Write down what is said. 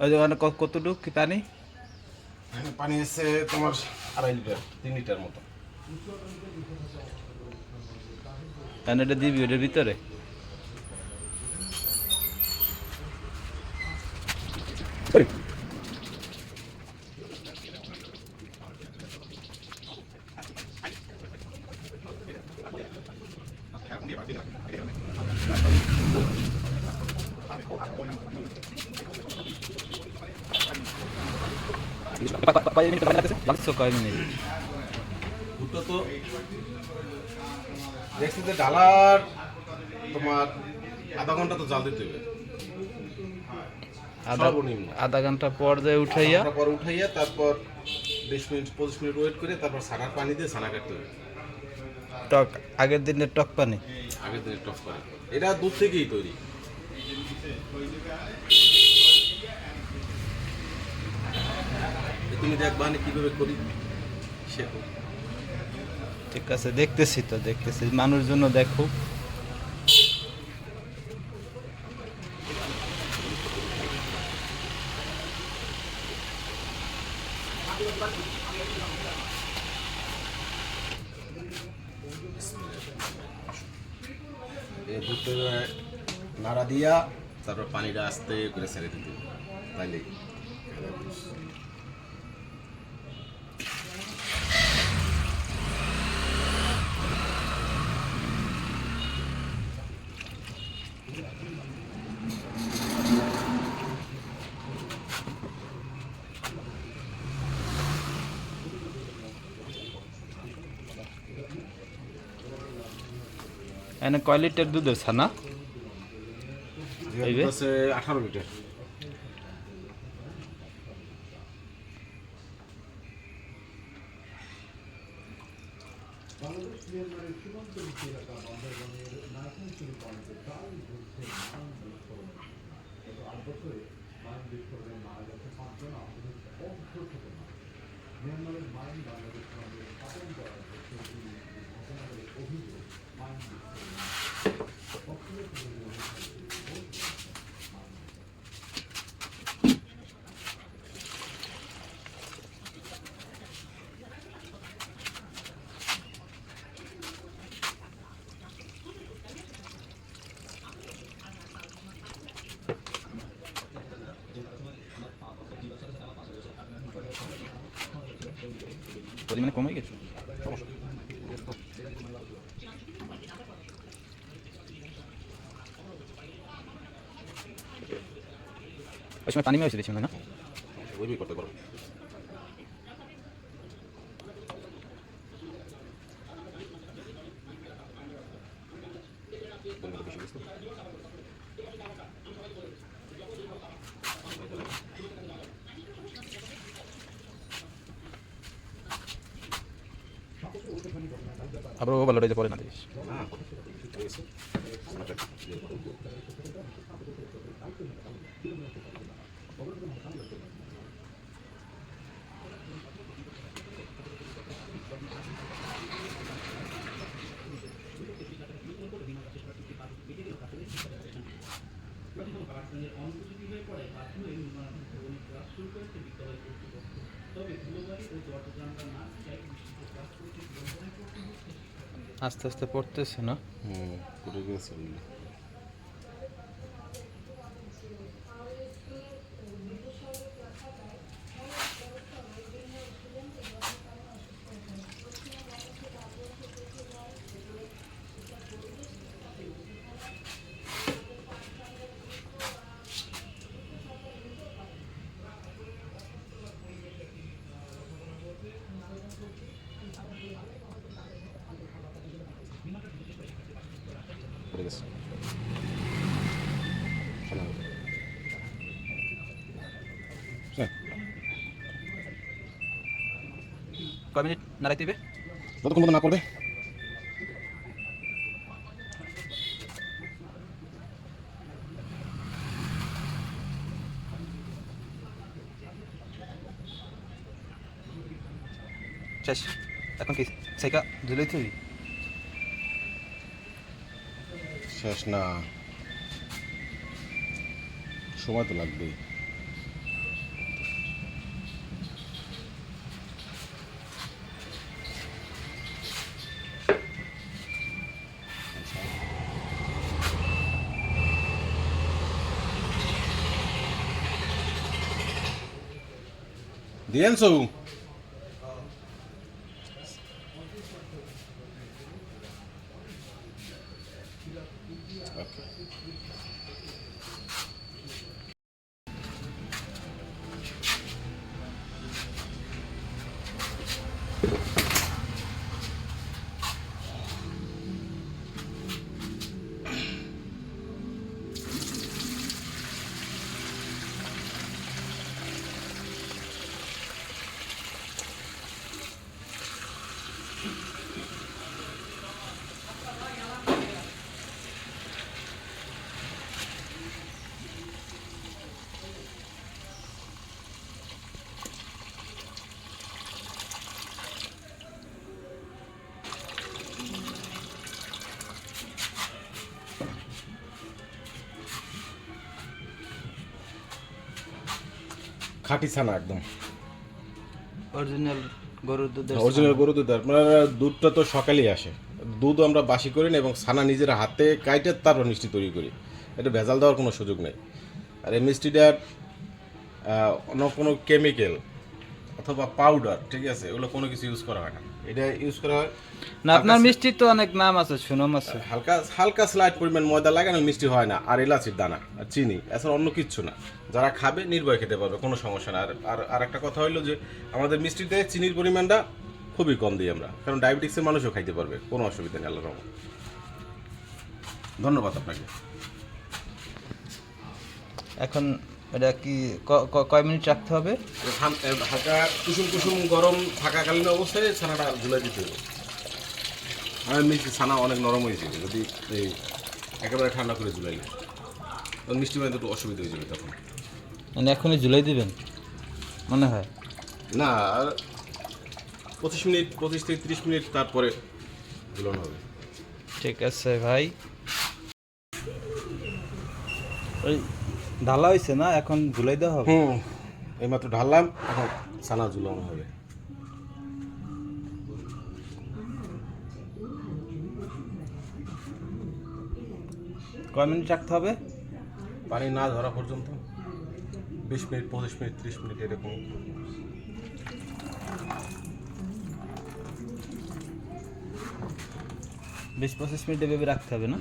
ওই যে ওখানে কতটুকু কি পানি? পানি এসছে তোমার 2.5 লিটার 3 লিটার মতো। এটা দিবি ওটার ভিতরে? কয় মিনিট পানি লাগতেছে? লাগছে কয় মিনিট? দুটো তো দেখছি যে ডালার তোমার আধা ঘন্টা তো জাল দিতে হবে। আধা ঘন্টা পর দিয়ে উঠাইয়া পর উঠাইয়া তারপর 20 মিনিট 25 মিনিট ওয়েট করে তারপর ছানার পানি দিয়ে ছানা কাটতে হবে। টক আগের দিনের টক পানি? আগের দিনের টক পানি। এটা দুধ থেকেই তৈরি। তুমি দেখবা না কিভাবে করি শেখো। ঠিক আছে, দেখতেছি তো দেখতেছি, মানুষ জন্য দেখো। এই দুধটা নাড়া দিয়া তারপর পানিটা আস্তে করে ছেড়ে দিতে হবে। তাইলে এনে কয় লিটার দুধের ছানা? 18 লিটার। পরিমাণে কমে গেছে। ওই সময় পানি মেয়েছে বেশি মনে হয় না? ওইভাবেই করতে পারো। আবার ও ভালো রয়েছে পরে না দিস। আস্তে আস্তে পড়তেছে না? পড়ে গেছে। পড়ে গেছে। কয় মিনিট নাড়াইতে হবে? যতক্ষণ মতো না করবে। শেষ। এখন কি সেকা ঝুলাইতে হবে? শেষ না, সময় তো লাগবেই। দিয়েন সৌ খাঁটি ছানা একদম অরিজিনাল গরুর দুধের অরিজিনাল গরু দুধ। আপনার দুধটা তো সকালেই আসে, দুধ আমরা বাসি করি না এবং ছানা নিজের হাতে কাইটে তারপর মিষ্টি তৈরি করি। এটা ভেজাল দেওয়ার কোনো সুযোগ নেই। আর এই মিষ্টিটার অন্য কোনো কেমিক্যাল অথবা পাউডার, ঠিক আছে, এগুলো কোনো কিছু ইউজ করা হয় না। এটা ইউজ করা হয় না। আপনার মিষ্টির তো অনেক নাম আছে, সুনাম আছে। হালকা হালকা স্লাইট পরিমাণ ময়দা লাগানো মিষ্টি হয় না, আর এলাচির দানা আর চিনি, এছাড়া অন্য কিচ্ছু না। যারা খাবে নির্ভয় খেতে পারবে, কোনো সমস্যা না। আর একটা কথা হলো যে আমাদের মিষ্টিতে চিনির পরিমাণটা খুবই কম দিই আমরা, কারণ ডায়াবেটিক্সের মানুষও খাইতে পারবে, কোনো অসুবিধা নেই, আল্লাহর রহমতে। ধন্যবাদ আপনাকে। এখন এটা কি কয় মিনিট রাখতে হবে? হালকা কুসুম কুসুম গরম থাকাকালীন অবস্থায় ছানাটা ঝুলাই দিতে হবে। আর মিষ্টি ছানা অনেক নরম হয়েছে, যদি এই একেবারে ঠান্ডা করে ঝুলাইলে তখন মিষ্টি বানাতে একটু অসুবিধা হয়ে যাবে তখন। মানে এখনই ঝুলাই দিবেন মনে হয়? না, আর 25 থেকে 30 মিনিট তারপরে ঝুলানো হবে। ঠিক আছে ভাই। ওই ঢালা হয়েছে না, এখন ঝুলাই দেওয়া হবে? এইমাত্র ঢাললাম, এখন ছানা ঝুলানো হবে। কয় মিনিট রাখতে হবে? পানি না ধরা পর্যন্ত 20 মিনিট, 25 মিনিট, 30 মিনিট এরকম। 20-25 মিনিট এভাবে রাখতে হবে না?